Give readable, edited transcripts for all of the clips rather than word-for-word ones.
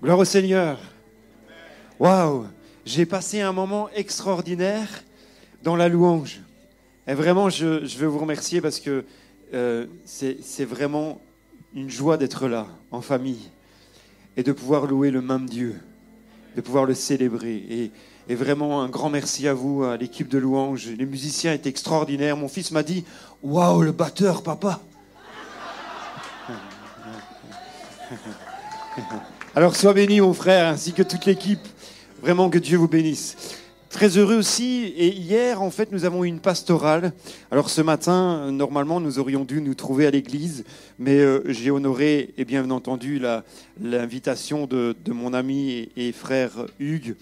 Gloire au Seigneur. Waouh, j'ai passé un moment extraordinaire dans la louange. Et vraiment, je veux vous remercier parce que c'est vraiment une joie d'être là, en famille, et de pouvoir louer le même Dieu, de pouvoir le célébrer. Et vraiment, un grand merci à vous, à l'équipe de louange. Les musiciens étaient extraordinaires. Mon fils m'a dit « Waouh, le batteur, papa !» Alors, sois béni, mon frère, ainsi que toute l'équipe. Vraiment, que Dieu vous bénisse. Très heureux aussi. Et hier, en fait, nous avons eu une pastorale. Alors, ce matin, normalement, nous aurions dû nous trouver à l'église. Mais j'ai honoré, et bien entendu, l'invitation de mon ami et frère Hugues.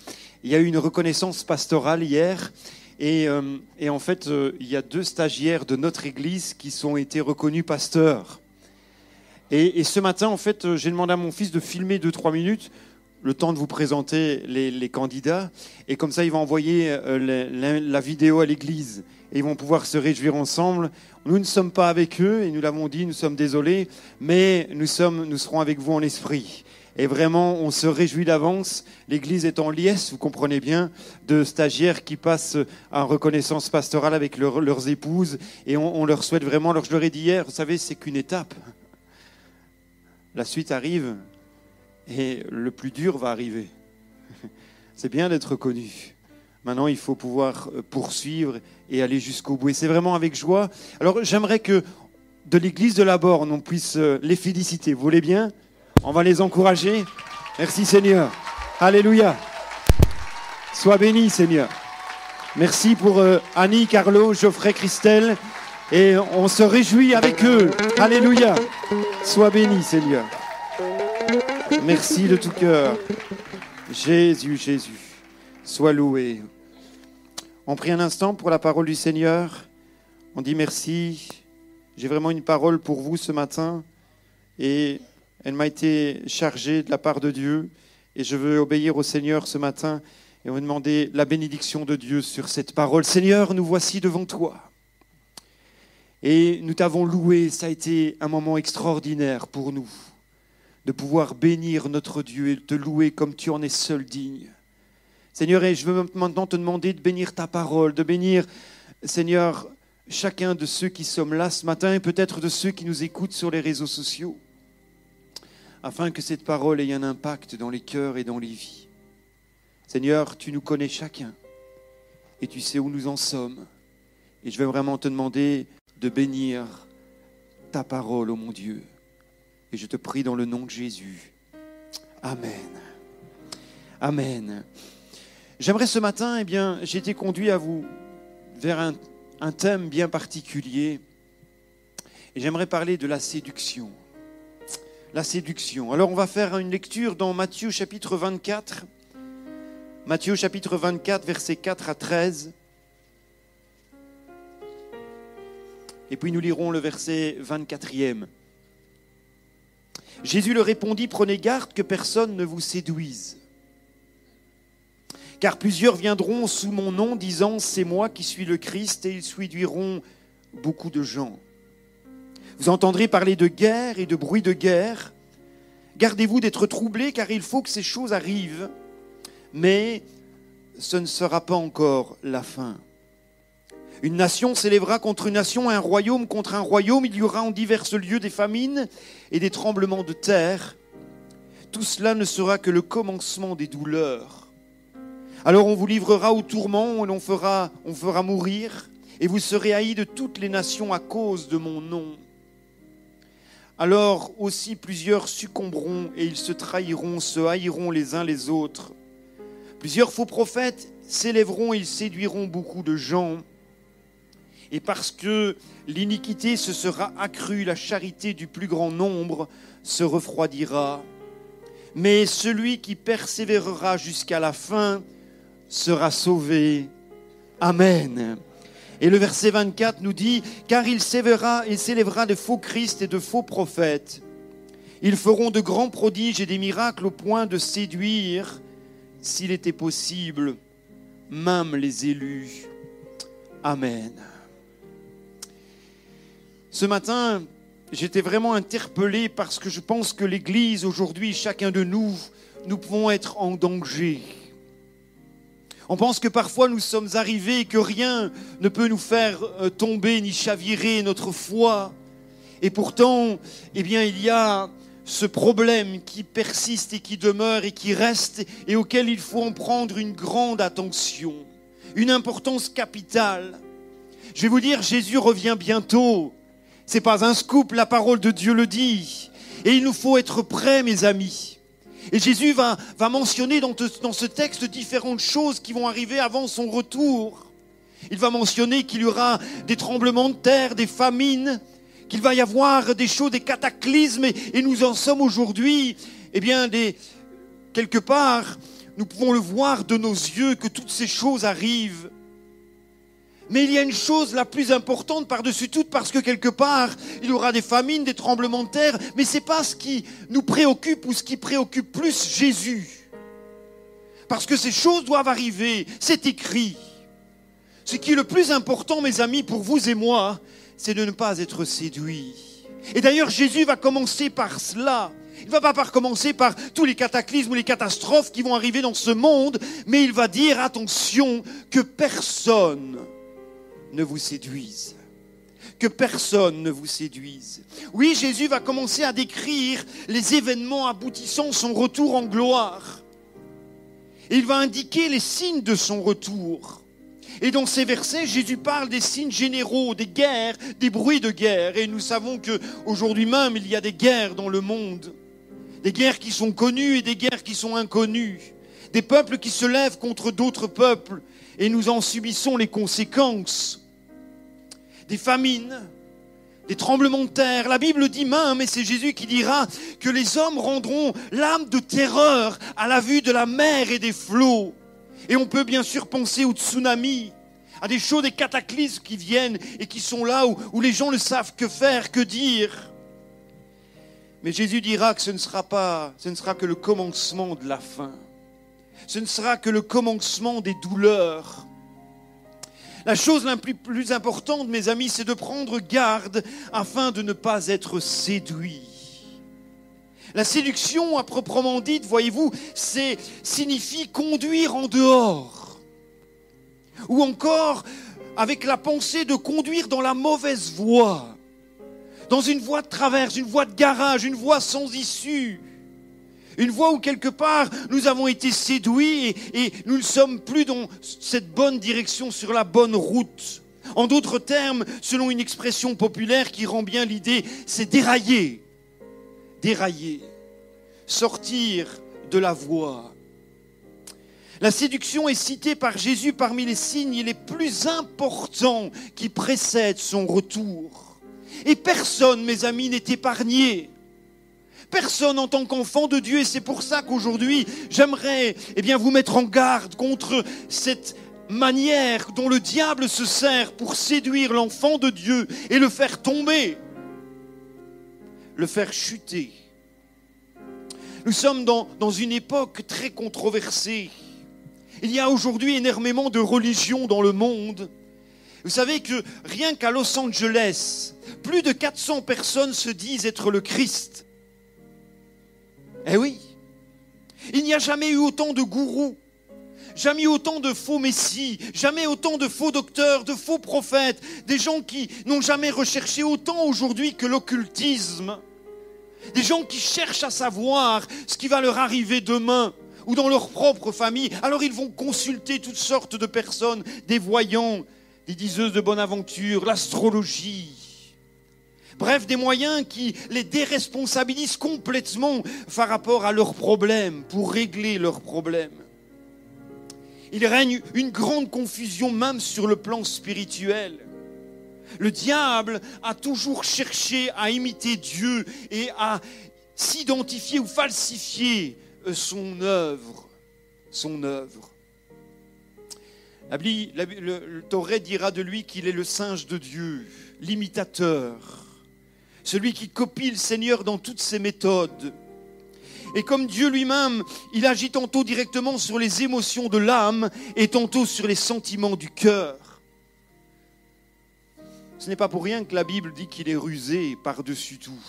Il y a eu une reconnaissance pastorale hier. Et en fait, il y a 2 stagiaires de notre église qui ont été reconnus pasteurs. Et ce matin, en fait, j'ai demandé à mon fils de filmer 2-3 minutes, le temps de vous présenter les candidats. Et comme ça, il va envoyer la vidéo à l'église. Et ils vont pouvoir se réjouir ensemble. Nous ne sommes pas avec eux, et nous l'avons dit, nous sommes désolés, mais nous serons avec vous en esprit. Et vraiment, on se réjouit d'avance. L'église est en liesse, vous comprenez bien, de stagiaires qui passent en reconnaissance pastorale avec leurs épouses. Et on leur souhaite vraiment, alors je leur ai dit hier, vous savez, c'est qu'une étape. La suite arrive et le plus dur va arriver. C'est bien d'être reconnu. Maintenant, il faut pouvoir poursuivre et aller jusqu'au bout. Et c'est vraiment avec joie. Alors, j'aimerais que de l'église de la Borne, on puisse les féliciter. Vous voulez bien ? On va les encourager. Merci Seigneur. Alléluia. Sois béni Seigneur. Merci pour Annie, Carlo, Geoffrey, Christelle. Et on se réjouit avec eux. Alléluia. Sois béni, Seigneur. Merci de tout cœur. Jésus, Jésus. Sois loué. On prie un instant pour la parole du Seigneur. On dit merci. J'ai vraiment une parole pour vous ce matin. Et elle m'a été chargée de la part de Dieu. Et je veux obéir au Seigneur ce matin. Et on va demander la bénédiction de Dieu sur cette parole. Seigneur, nous voici devant toi. Et nous t'avons loué, ça a été un moment extraordinaire pour nous, de pouvoir bénir notre Dieu et te louer comme tu en es seul digne. Seigneur, et je veux maintenant te demander de bénir ta parole, de bénir, Seigneur, chacun de ceux qui sommes là ce matin et peut-être de ceux qui nous écoutent sur les réseaux sociaux, afin que cette parole ait un impact dans les cœurs et dans les vies. Seigneur, tu nous connais chacun et tu sais où nous en sommes. Et je veux vraiment te demander de bénir ta parole, ô mon Dieu. Et je te prie dans le nom de Jésus. Amen. Amen. J'aimerais ce matin, j'ai été conduit vers un thème bien particulier. Et j'aimerais parler de la séduction. La séduction. Alors on va faire une lecture dans Matthieu chapitre 24. Matthieu chapitre 24, versets 4 à 13. Et puis nous lirons le verset 24e. Jésus leur répondit, prenez garde que personne ne vous séduise. Car plusieurs viendront sous mon nom disant, c'est moi qui suis le Christ, et ils séduiront beaucoup de gens. Vous entendrez parler de guerre et de bruit de guerre. Gardez-vous d'être troublés, car il faut que ces choses arrivent. Mais ce ne sera pas encore la fin. Une nation s'élèvera contre une nation, un royaume contre un royaume. Il y aura en divers lieux des famines et des tremblements de terre. Tout cela ne sera que le commencement des douleurs. Alors on vous livrera au tourment, et on fera mourir, et vous serez haïs de toutes les nations à cause de mon nom. Alors aussi plusieurs succomberont, et ils se trahiront, se haïront les uns les autres. Plusieurs faux prophètes s'élèveront et ils séduiront beaucoup de gens. Et parce que l'iniquité se sera accrue, la charité du plus grand nombre se refroidira. Mais celui qui persévérera jusqu'à la fin sera sauvé. Amen. Et le verset 24 nous dit, car il s'élèvera de faux Christ et de faux prophètes. Ils feront de grands prodiges et des miracles au point de séduire, s'il était possible, même les élus. Amen. Ce matin, j'étais vraiment interpellé parce que je pense que l'Église, aujourd'hui, chacun de nous, nous pouvons être en danger. On pense que parfois nous sommes arrivés et que rien ne peut nous faire tomber ni chavirer notre foi. Et pourtant, il y a ce problème qui persiste et qui demeure et qui reste et auquel il faut en prendre une grande attention, une importance capitale. Je vais vous dire, Jésus revient bientôt. C'est pas un scoop, la parole de Dieu le dit. Et il nous faut être prêts, mes amis. Et Jésus va mentionner dans ce texte différentes choses qui vont arriver avant son retour. Il va mentionner qu'il y aura des tremblements de terre, des famines, qu'il va y avoir des choses, des cataclysmes. Et nous en sommes aujourd'hui, quelque part, nous pouvons le voir de nos yeux que toutes ces choses arrivent. Mais il y a une chose la plus importante par-dessus tout, parce que quelque part, il y aura des famines, des tremblements de terre, mais ce n'est pas ce qui nous préoccupe ou ce qui préoccupe plus Jésus. Parce que ces choses doivent arriver, c'est écrit. Ce qui est le plus important, mes amis, pour vous et moi, c'est de ne pas être séduits. Et d'ailleurs, Jésus va commencer par cela. Il ne va pas commencer par tous les cataclysmes ou les catastrophes qui vont arriver dans ce monde, mais il va dire, attention, que personne ne vous séduise. Que personne ne vous séduise. Oui, Jésus va commencer à décrire les événements aboutissant son retour en gloire. Et il va indiquer les signes de son retour. Et dans ces versets, Jésus parle des signes généraux, des guerres, des bruits de guerre. Et nous savons qu'aujourd'hui même, il y a des guerres dans le monde. Des guerres qui sont connues et des guerres qui sont inconnues. Des peuples qui se lèvent contre d'autres peuples. Et nous en subissons les conséquences. Des famines, des tremblements de terre. La Bible dit même, et c'est Jésus qui dira, que les hommes rendront l'âme de terreur à la vue de la mer et des flots. Et on peut bien sûr penser aux tsunamis, à des choses, des cataclysmes qui viennent et qui sont là où les gens ne savent que faire, que dire. Mais Jésus dira que ce ne sera que le commencement de la fin. Ce ne sera que le commencement des douleurs. La chose la plus importante, mes amis, c'est de prendre garde afin de ne pas être séduit. La séduction, à proprement dite, voyez-vous, signifie conduire en dehors. Ou encore, avec la pensée de conduire dans la mauvaise voie. Dans une voie de traverse, une voie de garage, une voie sans issue. Une voie où quelque part nous avons été séduits et nous ne sommes plus dans cette bonne direction, sur la bonne route. En d'autres termes, selon une expression populaire qui rend bien l'idée, c'est dérailler. Dérailler. Sortir de la voie. La séduction est citée par Jésus parmi les signes les plus importants qui précèdent son retour. Et personne, mes amis, n'est épargné. Personne en tant qu'enfant de Dieu, et c'est pour ça qu'aujourd'hui, j'aimerais vous mettre en garde contre cette manière dont le diable se sert pour séduire l'enfant de Dieu et le faire tomber, le faire chuter. Nous sommes dans une époque très controversée. Il y a aujourd'hui énormément de religions dans le monde. Vous savez que rien qu'à Los Angeles, plus de 400 personnes se disent être le Christ. Eh oui, il n'y a jamais eu autant de gourous, jamais autant de faux messies, jamais autant de faux docteurs, de faux prophètes, des gens qui n'ont jamais recherché autant aujourd'hui que l'occultisme, des gens qui cherchent à savoir ce qui va leur arriver demain ou dans leur propre famille. Alors ils vont consulter toutes sortes de personnes, des voyants, des diseuses de bonne aventure, l'astrologie. Bref, des moyens qui les déresponsabilisent complètement par rapport à leurs problèmes, pour régler leurs problèmes. Il règne une grande confusion même sur le plan spirituel. Le diable a toujours cherché à imiter Dieu et à s'identifier ou falsifier son œuvre. Le Torah dira de lui qu'il est le singe de Dieu, l'imitateur, celui qui copie le Seigneur dans toutes ses méthodes. Et comme Dieu lui-même, il agit tantôt directement sur les émotions de l'âme et tantôt sur les sentiments du cœur. Ce n'est pas pour rien que la Bible dit qu'il est rusé par-dessus tout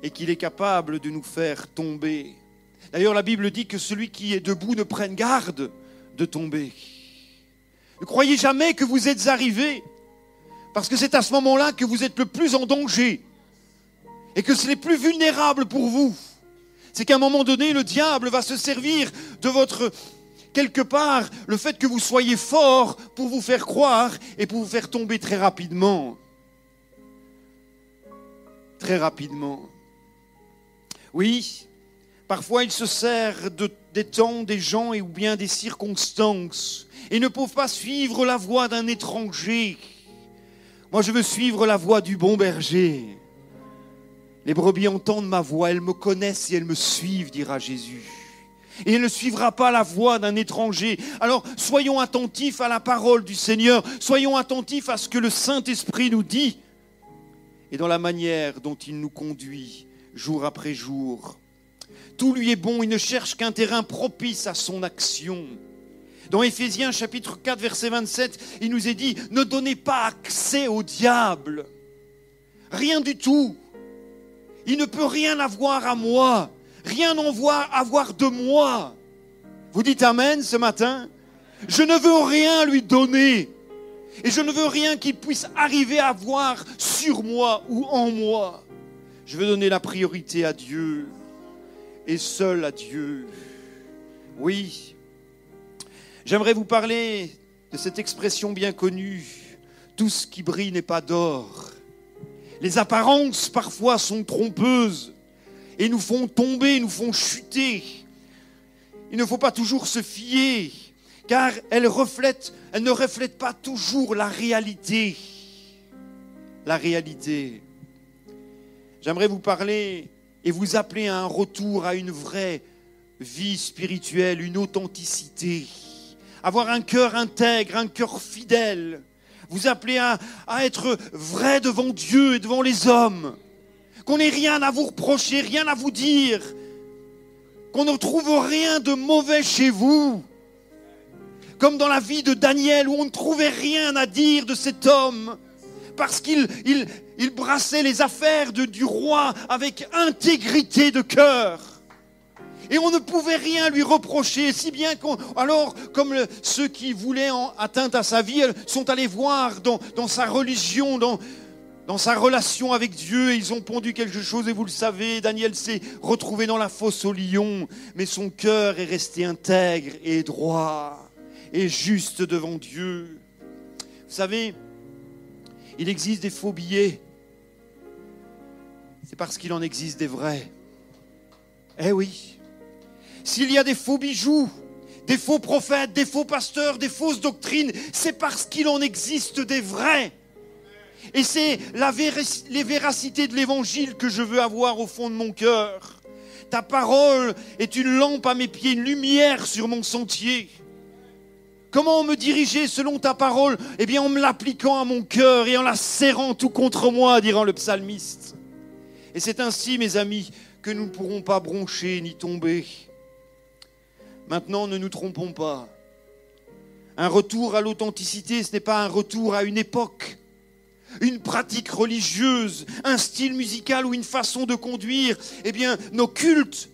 et qu'il est capable de nous faire tomber. D'ailleurs, la Bible dit que celui qui est debout ne prenne garde de tomber. Ne croyez jamais que vous êtes arrivé, parce que c'est à ce moment-là que vous êtes le plus en danger et que c'est les plus vulnérables pour vous. C'est qu'à un moment donné, le diable va se servir de votre, quelque part, le fait que vous soyez fort pour vous faire croire et pour vous faire tomber très rapidement. Très rapidement. Oui, parfois il se sert des temps, des gens ou bien des circonstances et ne peuvent pas suivre la voie d'un étranger. Moi, je veux suivre la voie du bon berger. Les brebis entendent ma voix, elles me connaissent et elles me suivent, dira Jésus. Et elle ne suivra pas la voie d'un étranger. Alors, soyons attentifs à la parole du Seigneur. Soyons attentifs à ce que le Saint-Esprit nous dit et dans la manière dont il nous conduit jour après jour. Tout lui est bon, il ne cherche qu'un terrain propice à son action. Dans Éphésiens chapitre 4, verset 27, il nous est dit « Ne donnez pas accès au diable. Rien du tout. Il ne peut rien avoir à moi. Rien avoir de moi. » Vous dites Amen ce matin? Je ne veux rien lui donner. Et je ne veux rien qu'il puisse arriver à avoir sur moi ou en moi. Je veux donner la priorité à Dieu. Et seul à Dieu. Oui. J'aimerais vous parler de cette expression bien connue. Tout ce qui brille n'est pas d'or. Les apparences parfois sont trompeuses et nous font tomber, nous font chuter. Il ne faut pas toujours se fier, car elles ne reflètent pas toujours la réalité. La réalité. J'aimerais vous parler et vous appeler à un retour à une vraie vie spirituelle, une authenticité. Avoir un cœur intègre, un cœur fidèle. Vous appelez à être vrai devant Dieu et devant les hommes. Qu'on n'ait rien à vous reprocher, rien à vous dire. Qu'on ne trouve rien de mauvais chez vous. Comme dans la vie de Daniel où on ne trouvait rien à dire de cet homme. Parce qu'il brassait les affaires du roi avec intégrité de cœur. Et on ne pouvait rien lui reprocher, si bien alors, comme ceux qui voulaient atteinte à sa vie, sont allés voir dans sa religion, dans sa relation avec Dieu, et ils ont pondu quelque chose, et vous le savez, Daniel s'est retrouvé dans la fosse aux lions, mais son cœur est resté intègre et droit, et juste devant Dieu. Vous savez, il existe des faux billets, c'est parce qu'il en existe des vrais. Eh oui. S'il y a des faux bijoux, des faux prophètes, des faux pasteurs, des fausses doctrines, c'est parce qu'il en existe des vrais. Et c'est les véracités de l'évangile que je veux avoir au fond de mon cœur. Ta parole est une lampe à mes pieds, une lumière sur mon sentier. Comment me diriger selon ta parole? Eh bien, en me l'appliquant à mon cœur et en la serrant tout contre moi, dira le psalmiste. Et c'est ainsi, mes amis, que nous ne pourrons pas broncher ni tomber. Maintenant, ne nous trompons pas. Un retour à l'authenticité, ce n'est pas un retour à une époque, une pratique religieuse, un style musical ou une façon de conduire. Eh bien, nos cultes.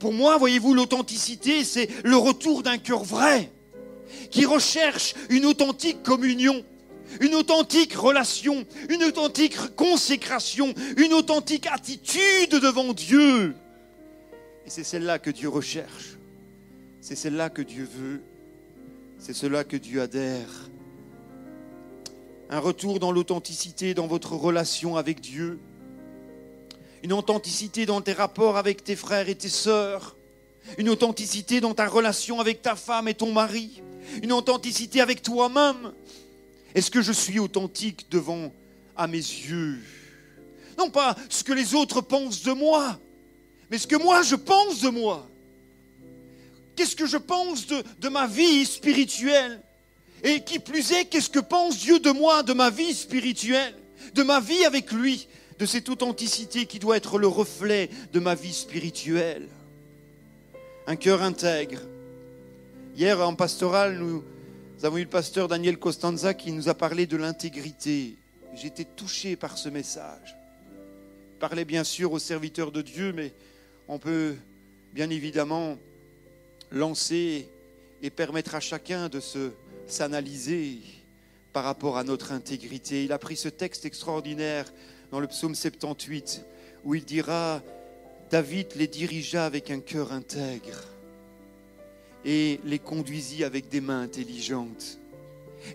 Pour moi, voyez-vous, l'authenticité, c'est le retour d'un cœur vrai qui recherche une authentique communion, une authentique relation, une authentique consécration, une authentique attitude devant Dieu. Et c'est celle-là que Dieu recherche. C'est celle-là que Dieu veut. C'est cela que Dieu adhère. Un retour dans l'authenticité, dans votre relation avec Dieu. Une authenticité dans tes rapports avec tes frères et tes sœurs. Une authenticité dans ta relation avec ta femme et ton mari. Une authenticité avec toi-même. Est-ce que je suis authentique devant à mes yeux? Non pas ce que les autres pensent de moi, mais ce que moi je pense de moi. Qu'est-ce que je pense de ma vie spirituelle? Et qui plus est, qu'est-ce que pense Dieu de moi, de ma vie spirituelle, de ma vie avec lui, de cette authenticité qui doit être le reflet de ma vie spirituelle? Un cœur intègre. Hier en pastoral, nous avons eu le pasteur Daniel Costanza qui nous a parlé de l'intégrité. J'étais touché par ce message. Il parlait bien sûr aux serviteurs de Dieu, mais on peut bien évidemment lancer et permettre à chacun de s'analyser par rapport à notre intégrité. Il a pris ce texte extraordinaire dans le psaume 78 où il dira « David les dirigea avec un cœur intègre et les conduisit avec des mains intelligentes. »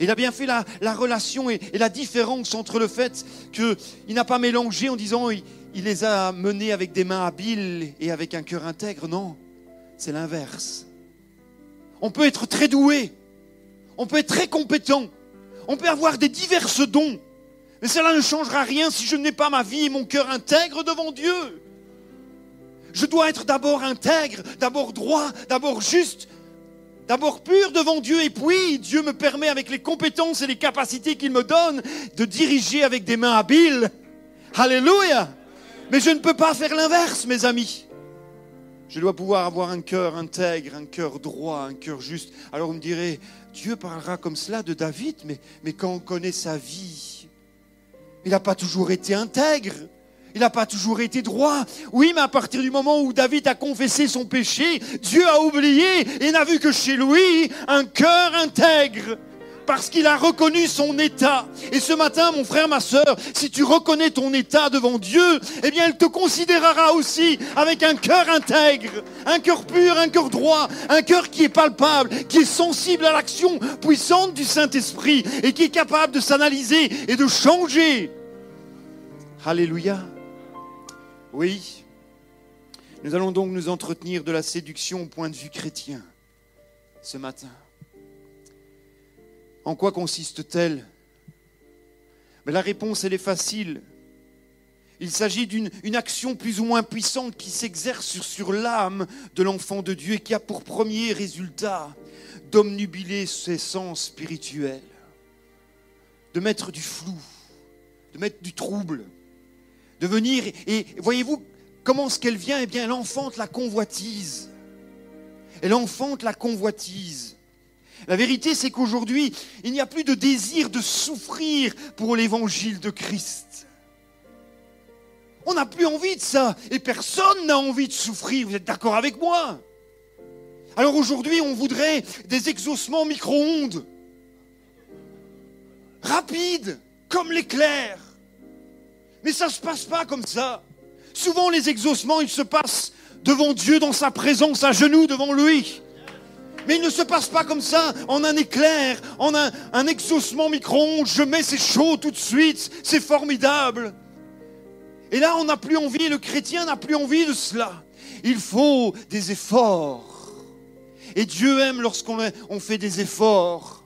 Il a bien fait la relation et la différence entre le fait qu'il n'a pas mélangé en disant il les a menés avec des mains habiles et avec un cœur intègre. Non, c'est l'inverse. On peut être très doué, on peut être très compétent, on peut avoir des diverses dons, mais cela ne changera rien si je n'ai pas ma vie et mon cœur intègre devant Dieu. Je dois être d'abord intègre, d'abord droit, d'abord juste, d'abord pur devant Dieu, et puis Dieu me permet avec les compétences et les capacités qu'il me donne de diriger avec des mains habiles. Alléluia! Mais je ne peux pas faire l'inverse, mes amis. Je dois pouvoir avoir un cœur intègre, un cœur droit, un cœur juste. Alors vous me direz, Dieu parlera comme cela de David, mais quand on connaît sa vie, il n'a pas toujours été intègre. Il n'a pas toujours été droit. Oui, mais à partir du moment où David a confessé son péché, Dieu a oublié et n'a vu que chez lui un cœur intègre. Parce qu'il a reconnu son état. Et ce matin, mon frère, ma sœur, si tu reconnais ton état devant Dieu, eh bien, il te considérera aussi avec un cœur intègre, un cœur pur, un cœur droit, un cœur qui est palpable, qui est sensible à l'action puissante du Saint-Esprit et qui est capable de s'analyser et de changer. Alléluia. Oui, nous allons donc nous entretenir de la séduction au point de vue chrétien ce matin. En quoi consiste-t-elle? Mais la réponse, elle est facile. Il s'agit d'une action plus ou moins puissante qui s'exerce sur l'âme de l'enfant de Dieu et qui a pour premier résultat d'omnubiler ses sens spirituels, de mettre du flou, de mettre du trouble, de venir et voyez-vous comment est-ce qu'elle vient? Eh bien, elle enfante la convoitise. Elle enfante la convoitise. La vérité, c'est qu'aujourd'hui, il n'y a plus de désir de souffrir pour l'évangile de Christ. On n'a plus envie de ça. Et personne n'a envie de souffrir. Vous êtes d'accord avec moi? Alors aujourd'hui, on voudrait des exaucements micro-ondes. Rapides, comme l'éclair. Mais ça ne se passe pas comme ça. Souvent, les exaucements, ils se passent devant Dieu, dans sa présence, à genoux devant lui. Mais il ne se passe pas comme ça, en un éclair, en un exaucement micro-ondes. Je mets, c'est chaud tout de suite, c'est formidable. Et là, on n'a plus envie, le chrétien n'a plus envie de cela. Il faut des efforts. Et Dieu aime lorsqu'on fait des efforts.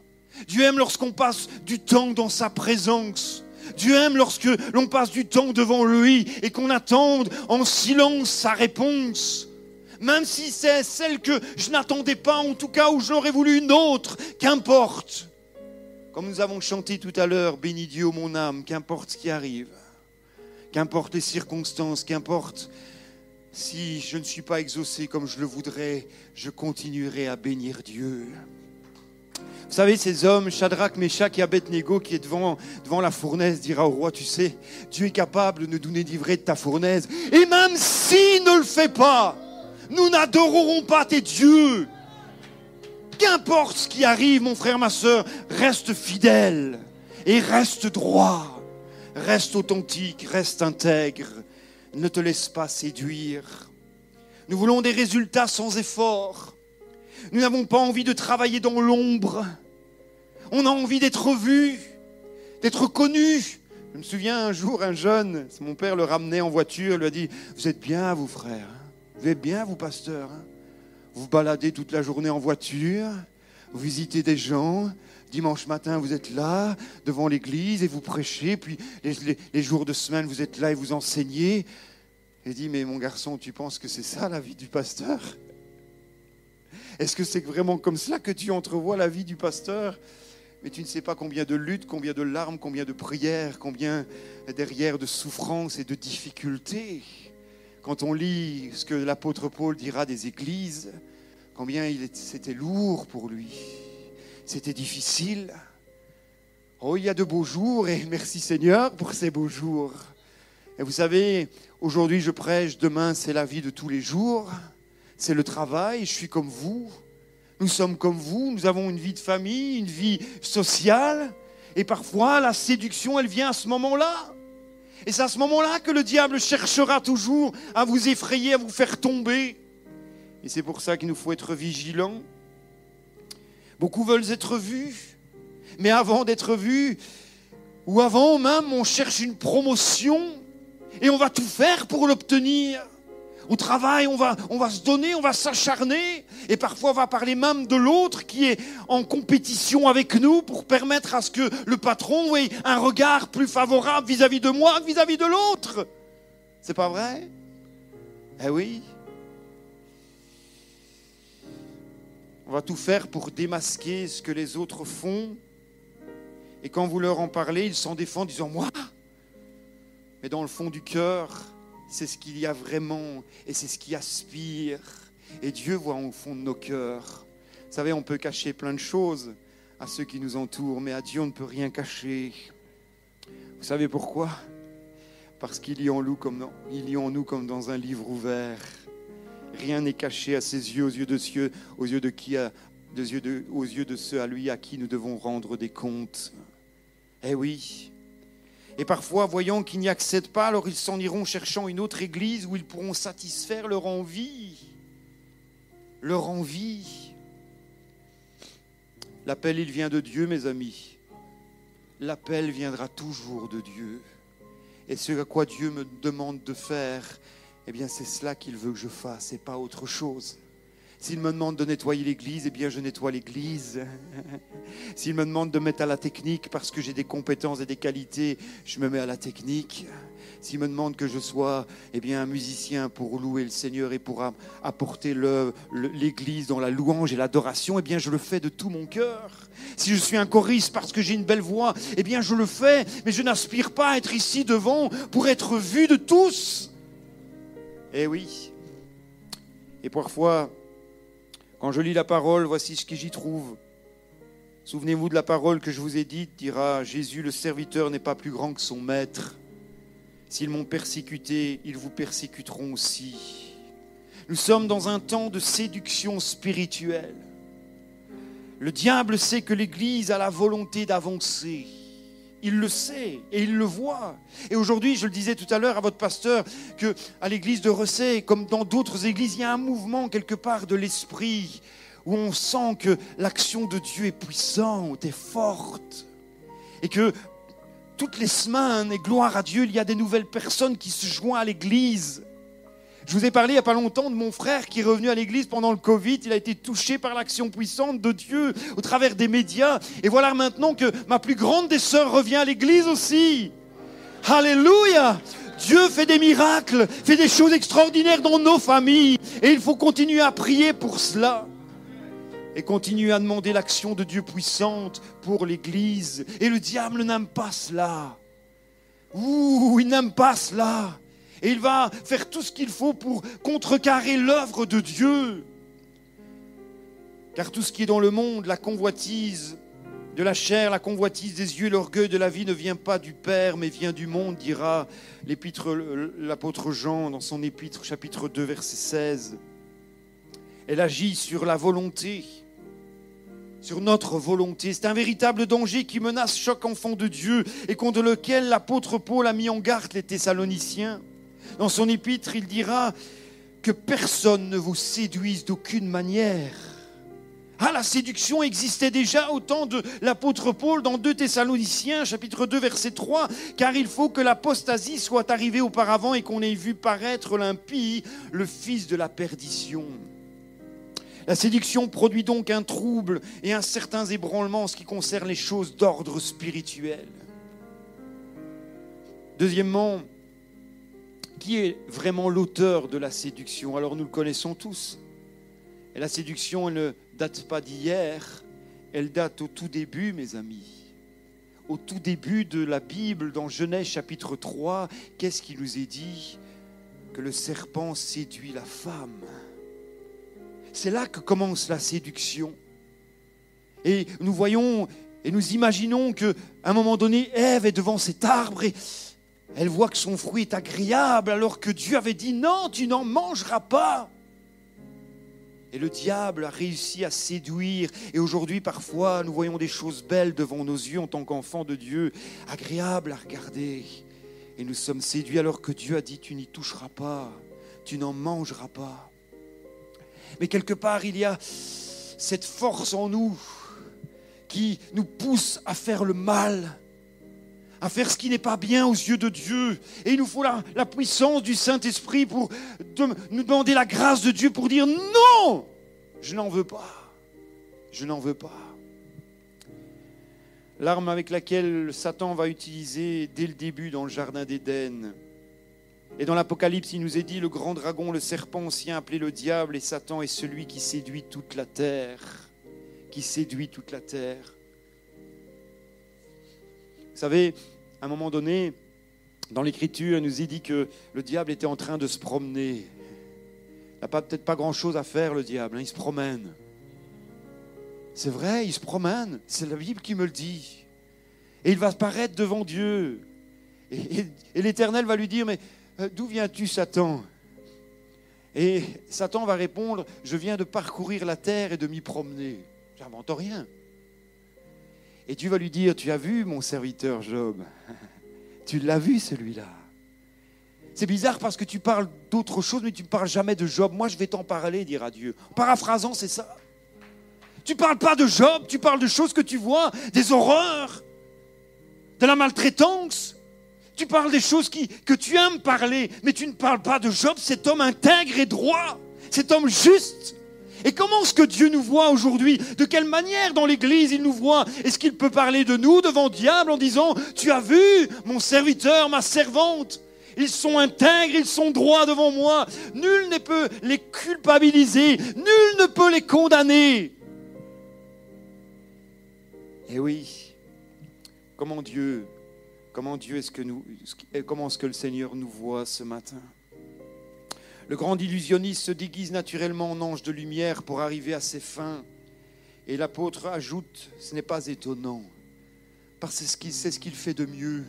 Dieu aime lorsqu'on passe du temps dans sa présence. Dieu aime lorsque l'on passe du temps devant lui et qu'on attende en silence sa réponse. Même si c'est celle que je n'attendais pas, en tout cas où j'aurais voulu une autre, qu'importe. Comme nous avons chanté tout à l'heure, bénis Dieu mon âme, qu'importe ce qui arrive. Qu'importe les circonstances, qu'importe si je ne suis pas exaucé comme je le voudrais, je continuerai à bénir Dieu. Vous savez, ces hommes, Shadrach, Meshach et Abednego, qui est devant la fournaise, dira au roi, tu sais, Dieu est capable de nous donner livrée de ta fournaise. Et même s'il ne le fait pas, nous n'adorerons pas tes dieux. Qu'importe ce qui arrive, mon frère, ma sœur, reste fidèle et reste droit, reste authentique, reste intègre. Ne te laisse pas séduire. Nous voulons des résultats sans effort. Nous n'avons pas envie de travailler dans l'ombre. On a envie d'être vu, d'être connu. Je me souviens un jour, un jeune, mon père le ramenait en voiture, il lui a dit « Vous êtes bien, vous frères, vous êtes bien, vous pasteurs. vous baladez toute la journée en voiture, vous visitez des gens. Dimanche matin, vous êtes là, devant l'église, et vous prêchez. Puis les jours de semaine, vous êtes là et vous enseignez. Et dit, mais mon garçon, tu penses que c'est ça la vie du pasteur ? Est-ce que c'est vraiment comme cela que tu entrevois la vie du pasteur ? Mais tu ne sais pas combien de luttes, combien de larmes, combien de prières, combien derrière de souffrances et de difficultés. Quand on lit ce que l'apôtre Paul dira des églises, combien c'était lourd pour lui. C'était difficile. Oh, il y a de beaux jours et merci Seigneur pour ces beaux jours. Et vous savez, aujourd'hui je prêche, demain c'est la vie de tous les jours. C'est le travail, je suis comme vous. Nous sommes comme vous, nous avons une vie de famille, une vie sociale. Et parfois la séduction, elle vient à ce moment-là. Et c'est à ce moment-là que le diable cherchera toujours à vous effrayer, à vous faire tomber. Et c'est pour ça qu'il nous faut être vigilants. Beaucoup veulent être vus, mais avant d'être vus, ou avant même, on cherche une promotion et on va tout faire pour l'obtenir. Au travail, on va se donner, on va s'acharner et parfois on va parler même de l'autre qui est en compétition avec nous pour permettre à ce que le patron ait un regard plus favorable vis-à-vis de moi, vis-à-vis de l'autre. C'est pas vrai ? Eh oui. On va tout faire pour démasquer ce que les autres font. Et quand vous leur en parlez, ils s'en défendent, disant « moi ». Mais dans le fond du cœur, c'est ce qu'il y a vraiment et c'est ce qui aspire. Et Dieu voit au fond de nos cœurs. Vous savez, on peut cacher plein de choses à ceux qui nous entourent, mais à Dieu, on ne peut rien cacher. Vous savez pourquoi ? Parce qu'il y en nous comme dans un livre ouvert. Rien n'est caché à ses yeux, aux yeux de ceux, aux yeux de ceux à lui à qui nous devons rendre des comptes. Eh oui. Et parfois, voyant qu'ils n'y accèdent pas, alors ils s'en iront cherchant une autre église où ils pourront satisfaire leur envie. Leur envie. L'appel, il vient de Dieu, mes amis. L'appel viendra toujours de Dieu. Et ce à quoi Dieu me demande de faire, eh bien, c'est cela qu'il veut que je fasse et pas autre chose. S'il me demande de nettoyer l'église, eh bien, je nettoie l'église. S'il me demande de mettre à la technique parce que j'ai des compétences et des qualités, je me mets à la technique. S'il me demande que je sois un musicien pour louer le Seigneur et pour apporter l'église dans la louange et l'adoration, eh bien, je le fais de tout mon cœur. Si je suis un choriste parce que j'ai une belle voix, eh bien, je le fais, mais je n'aspire pas à être ici devant pour être vu de tous. Eh oui. Et parfois, quand je lis la parole, voici ce que j'y trouve. Souvenez-vous de la parole que je vous ai dite, dira Jésus, le serviteur n'est pas plus grand que son maître. S'ils m'ont persécuté, ils vous persécuteront aussi. Nous sommes dans un temps de séduction spirituelle. Le diable sait que l'Église a la volonté d'avancer. Il le sait et il le voit. Et aujourd'hui, je le disais tout à l'heure à votre pasteur, qu'à l'église de Recey, comme dans d'autres églises, il y a un mouvement quelque part de l'esprit où on sent que l'action de Dieu est puissante et forte. Et que toutes les semaines, et gloire à Dieu, il y a des nouvelles personnes qui se joignent à l'église. Je vous ai parlé il n'y a pas longtemps de mon frère qui est revenu à l'église pendant le Covid. Il a été touché par l'action puissante de Dieu au travers des médias. Et voilà maintenant que ma plus grande des sœurs revient à l'église aussi. Alléluia! Dieu fait des miracles, fait des choses extraordinaires dans nos familles. Et il faut continuer à prier pour cela. Et continuer à demander l'action de Dieu puissante pour l'église. Et le diable n'aime pas cela. Il n'aime pas cela. Et il va faire tout ce qu'il faut pour contrecarrer l'œuvre de Dieu. Car tout ce qui est dans le monde, la convoitise de la chair, la convoitise des yeux, l'orgueil de la vie ne vient pas du Père, mais vient du monde, dira l'apôtre Jean dans son épître, chapitre 2, verset 16. Elle agit sur la volonté, sur notre volonté. C'est un véritable danger qui menace chaque enfant de Dieu et contre lequel l'apôtre Paul a mis en garde les Thessaloniciens. Dans son épître, il dira que personne ne vous séduise d'aucune manière. La séduction existait déjà au temps de l'apôtre Paul dans 2 Thessaloniciens, chapitre 2, verset 3, car il faut que l'apostasie soit arrivée auparavant et qu'on ait vu paraître l'impie, le fils de la perdition. La séduction produit donc un trouble et un certain ébranlement en ce qui concerne les choses d'ordre spirituel. Deuxièmement, qui est vraiment l'auteur de la séduction? Alors nous le connaissons tous. Et la séduction, elle ne date pas d'hier, elle date au tout début, mes amis. Au tout début de la Bible, dans Genèse chapitre 3, qu'est-ce qui nous est dit? Que le serpent séduit la femme. C'est là que commence la séduction. Et nous voyons et nous imaginons qu'à un moment donné, Ève est devant cet arbre et elle voit que son fruit est agréable alors que Dieu avait dit non, tu n'en mangeras pas. Et le diable a réussi à séduire. Et aujourd'hui, parfois, nous voyons des choses belles devant nos yeux en tant qu'enfants de Dieu, agréables à regarder. Et nous sommes séduits alors que Dieu a dit tu n'y toucheras pas, tu n'en mangeras pas. Mais quelque part, il y a cette force en nous qui nous pousse à faire le mal, à faire ce qui n'est pas bien aux yeux de Dieu. Et il nous faut la puissance du Saint-Esprit pour nous demander la grâce de Dieu pour dire non, je n'en veux pas, je n'en veux pas. L'arme avec laquelle Satan va utiliser dès le début dans le jardin d'Éden. Et dans l'Apocalypse, il nous est dit, le grand dragon, le serpent ancien appelé le diable, et Satan est celui qui séduit toute la terre. Qui séduit toute la terre. Vous savez, à un moment donné, dans l'Écriture, il nous est dit que le diable était en train de se promener. Il n'a peut-être pas grand-chose à faire, le diable, il se promène. C'est vrai, il se promène, c'est la Bible qui me le dit. Et il va apparaître devant Dieu. Et l'Éternel va lui dire, mais d'où viens-tu, Satan? Et Satan va répondre, je viens de parcourir la terre et de m'y promener. J'invente rien. Et Dieu va lui dire, tu as vu mon serviteur Job? Tu l'as vu celui-là? C'est bizarre parce que tu parles d'autre chose, mais tu ne parles jamais de Job. Moi, je vais t'en parler, dira Dieu. En paraphrasant, c'est ça. Tu ne parles pas de Job, tu parles de choses que tu vois, des horreurs, de la maltraitance. Tu parles des choses que tu aimes parler, mais tu ne parles pas de Job, cet homme intègre et droit, cet homme juste. Et comment est-ce que Dieu nous voit aujourd'hui? De quelle manière dans l'Église il nous voit? Est-ce qu'il peut parler de nous devant le diable en disant « Tu as vu mon serviteur, ma servante? Ils sont intègres, ils sont droits devant moi. Nul ne peut les culpabiliser, nul ne peut les condamner. » Et oui, comment est-ce que le Seigneur nous voit ce matin? Le grand illusionniste se déguise naturellement en ange de lumière pour arriver à ses fins. Et l'apôtre ajoute, ce n'est pas étonnant, parce que c'est ce qu'il fait de mieux.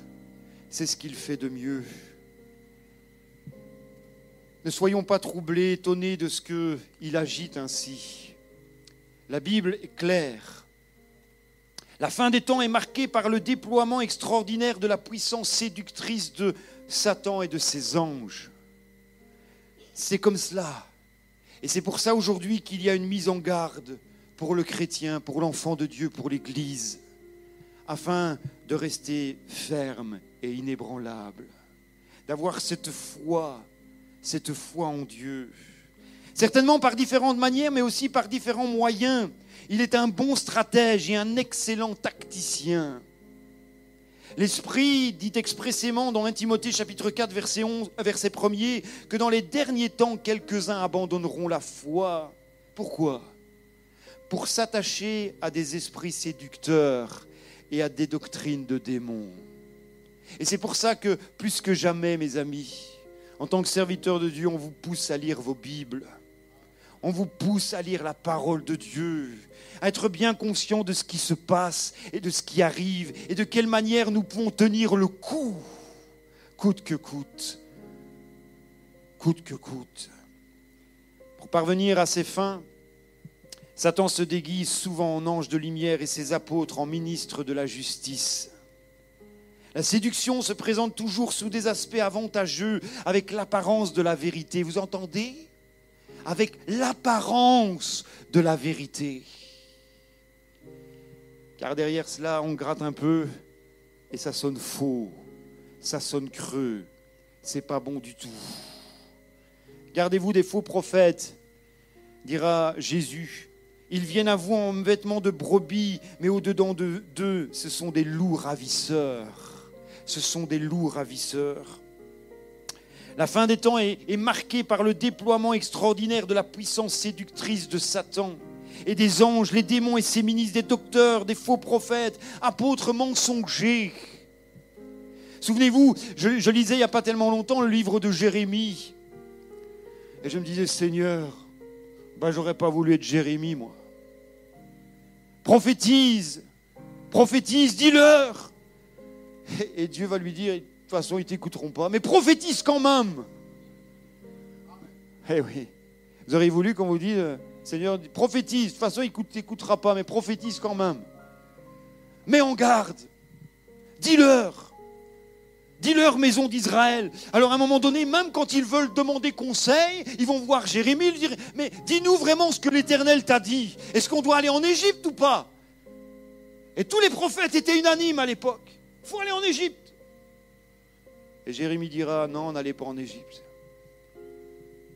C'est ce qu'il fait de mieux. Ne soyons pas troublés, étonnés de ce qu'il agite ainsi. La Bible est claire. La fin des temps est marquée par le déploiement extraordinaire de la puissance séductrice de Satan et de ses anges. C'est comme cela. Et c'est pour ça aujourd'hui qu'il y a une mise en garde pour le chrétien, pour l'enfant de Dieu, pour l'Église, afin de rester ferme et inébranlable, d'avoir cette foi en Dieu. Certainement par différentes manières, mais aussi par différents moyens. Il est un bon stratège et un excellent tacticien. L'Esprit dit expressément dans 1 Timothée chapitre 4 verset 1er que dans les derniers temps, quelques-uns abandonneront la foi. Pourquoi? Pour s'attacher à des esprits séducteurs et à des doctrines de démons. Et c'est pour ça que, plus que jamais, mes amis, en tant que serviteurs de Dieu, on vous pousse à lire vos Bibles. On vous pousse à lire la parole de Dieu, à être bien conscient de ce qui se passe et de ce qui arrive et de quelle manière nous pouvons tenir le coup, coûte que coûte. Coûte que coûte. Pour parvenir à ses fins, Satan se déguise souvent en ange de lumière et ses apôtres en ministres de la justice. La séduction se présente toujours sous des aspects avantageux avec l'apparence de la vérité. Vous entendez ? Avec l'apparence de la vérité. Car derrière cela, on gratte un peu et ça sonne faux, ça sonne creux, c'est pas bon du tout. Gardez-vous des faux prophètes. dira Jésus. Ils viennent à vous en vêtements de brebis, mais au-dedans d'eux, ce sont des loups ravisseurs. Ce sont des loups ravisseurs. La fin des temps est marquée par le déploiement extraordinaire de la puissance séductrice de Satan et des anges, les démons et ses ministres, des docteurs, des faux prophètes, apôtres mensongers. Souvenez-vous, je lisais il n'y a pas tellement longtemps le livre de Jérémie. Et je me disais, Seigneur, j'aurais pas voulu être Jérémie, moi. Prophétise, dis-leur. Et Dieu va lui dire, de toute façon, ils ne t'écouteront pas, mais prophétise quand même. Eh oui, vous auriez voulu qu'on vous dise, Seigneur, prophétise, de toute façon, il ne t'écoutera pas, mais prophétise quand même. Mets en garde, dis-leur, maison d'Israël. Alors à un moment donné, même quand ils veulent demander conseil, ils vont voir Jérémie, lui dire, mais dis-nous vraiment ce que l'Éternel t'a dit. Est-ce qu'on doit aller en Égypte ou pas? Et tous les prophètes étaient unanimes à l'époque. Il faut aller en Égypte. Et Jérémie dira, non, n'allez pas en Égypte.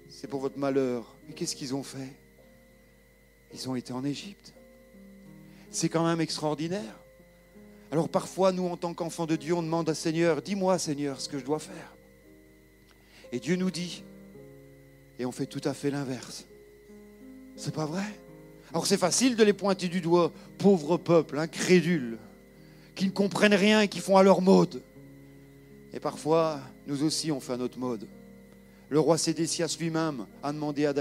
C'est pour votre malheur. Mais qu'est-ce qu'ils ont fait? Ils ont été en Égypte. C'est quand même extraordinaire. Alors parfois, nous, en tant qu'enfants de Dieu, on demande à Seigneur, dis-moi Seigneur ce que je dois faire. Et Dieu nous dit, et on fait tout à fait l'inverse. C'est pas vrai? Alors c'est facile de les pointer du doigt, pauvres peuples, incrédules, qui ne comprennent rien et qui font à leur mode. Et parfois, nous aussi, on fait à notre mode. Le roi Sédécias lui-même a demandé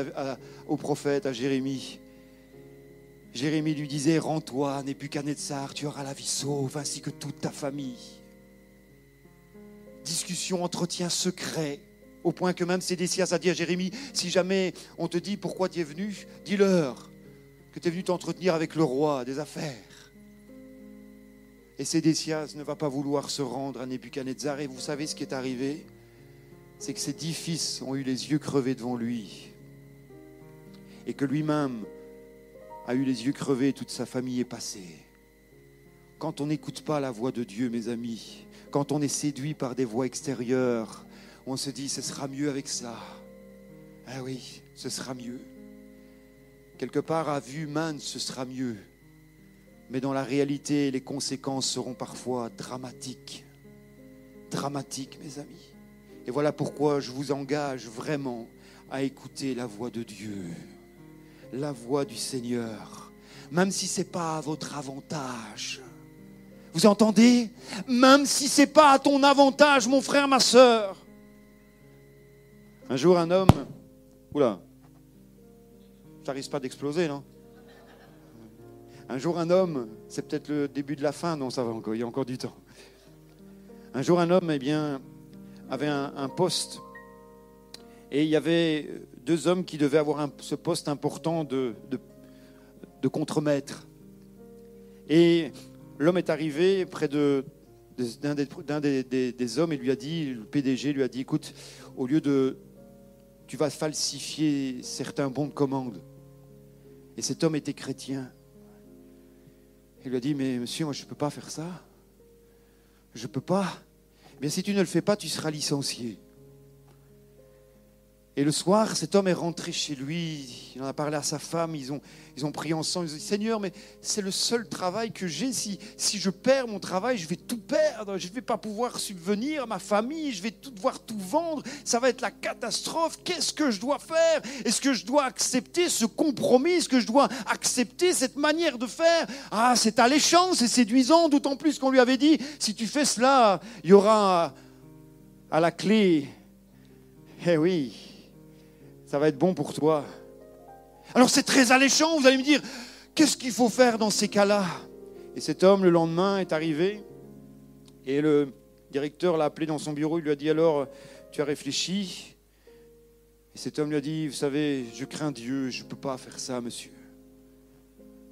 au prophète, à Jérémie. Jérémie lui disait, rends-toi, Nebuchadnezzar, tu auras la vie sauve, ainsi que toute ta famille. Discussion, entretien secret, au point que même Sédécias a dit à Jérémie, si jamais on te dit pourquoi tu es venu, dis-leur que tu es venu t'entretenir avec le roi des affaires. Et Sédécias ne va pas vouloir se rendre à Nebuchadnezzar. Et vous savez ce qui est arrivé? C'est que ses 10 fils ont eu les yeux crevés devant lui. Et que lui-même a eu les yeux crevés et toute sa famille est passée. Quand on n'écoute pas la voix de Dieu, mes amis, quand on est séduit par des voix extérieures, on se dit, ce sera mieux avec ça. Ah oui, ce sera mieux. Quelque part, à vue humaine, ce sera mieux. Mais dans la réalité, les conséquences seront parfois dramatiques. Dramatiques, mes amis. Et voilà pourquoi je vous engage vraiment à écouter la voix de Dieu. La voix du Seigneur. Même si ce n'est pas à votre avantage. Vous entendez? Même si ce n'est pas à ton avantage, mon frère, ma sœur. Un jour, un homme... Oula, ça risque pas d'exploser, non? Un jour, un homme, c'est peut-être le début de la fin, non, ça va encore, il y a encore du temps. Un jour, un homme, avait un poste. Et il y avait 2 hommes qui devaient avoir ce poste important de contremaître. Et l'homme est arrivé près d'un des hommes et lui a dit, le PDG lui a dit, écoute, au lieu de... Tu vas falsifier certains bons de commande. Et cet homme était chrétien. Il lui a dit, mais monsieur, moi je ne peux pas faire ça. Je ne peux pas. Mais si tu ne le fais pas, tu seras licencié. Et le soir, cet homme est rentré chez lui, il en a parlé à sa femme, ils ont prié ensemble, ils ont dit, Seigneur, mais c'est le seul travail que j'ai, si je perds mon travail, je vais tout perdre, je ne vais pas pouvoir subvenir à ma famille, je vais devoir tout vendre, ça va être la catastrophe, qu'est-ce que je dois faire? Est-ce que je dois accepter ce compromis? Est-ce que je dois accepter cette manière de faire? Ah, c'est alléchant, c'est séduisant, d'autant plus qu'on lui avait dit, si tu fais cela, il y aura à la clé, eh oui, ça va être bon pour toi. Alors c'est très alléchant, vous allez me dire, qu'est-ce qu'il faut faire dans ces cas-là? Et cet homme, le lendemain, est arrivé et le directeur l'a appelé dans son bureau, il lui a dit, alors, tu as réfléchi? Et cet homme lui a dit, vous savez, je crains Dieu, je ne peux pas faire ça, monsieur.